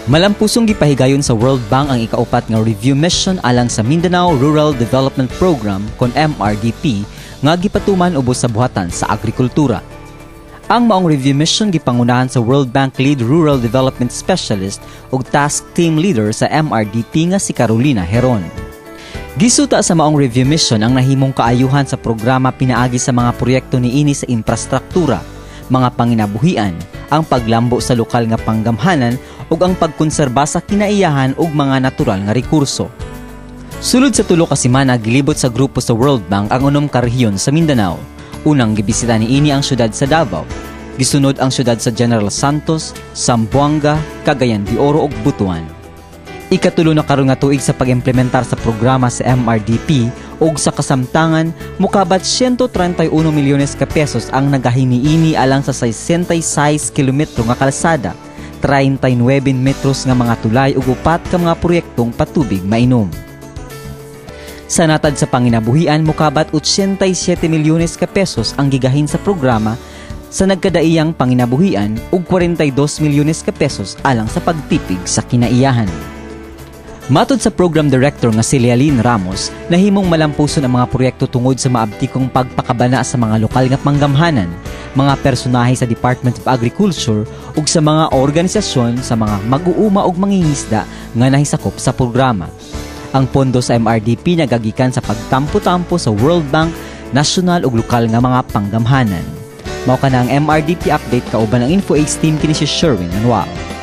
Malampusong gipahigayon sa World Bank ang ikaupat nga review mission alang sa Mindanao Rural Development Program kon MRDP nga gipatuman ubos sa buhatan sa agrikultura. Ang maong review mission gipangunahan sa World Bank Lead Rural Development Specialist ug Task Team Leader sa MRDP nga si Carolina Heron. Gisuta sa maong review mission ang nahimong kaayuhan sa programa pinaagi sa mga proyekto niini sa infrastruktura, mga panginabuhian, ang paglambo sa lokal nga panggamhanan ug ang pagkonserba sa kinaiyahan ug mga natural nga rekurso. Sulod sa tulo ka semana gilibot sa grupo sa World Bank ang unom ka rehiyon sa Mindanao. Unang gibisita niini ang syudad sa Davao. Gisunod ang syudad sa General Santos, Zamboanga, Cagayan de Oro ug Butuan. Ikatulo na karon nga tuig sa pag-implementar sa programa sa MRDP ug sa kasamtangan mukabat 131 milyones ka pesos ang nagahiniini alang sa 66 kilometro nga kalsada, 39 metros nga mga tulay ug upat ka mga proyektong patubig mainom. Sa natad sa panginabuhian mukabat 87 milyones ka pesos ang gigahin sa programa sa nagkadaiyang panginabuhian ug 42 milyones ka pesos alang sa pagtipig sa kinaiyahan. Matod sa Program Director nga si Lealyn Ramos, nahimong malampuson ang mga proyekto tungod sa maabtikong pagpakabana sa mga lokal nga panggamhanan, mga personahe sa Department of Agriculture ug sa mga organisasyon sa mga mag-uuma ug mangingisda nga nahisakop sa programa. Ang pondo sa MRDP nagagikan sa pagtampo-tampo sa World Bank, national ug lokal nga mga panggamhanan. Mao kana ang MRDP update kauban ang InfoAge team kini si Sherwin Manuel.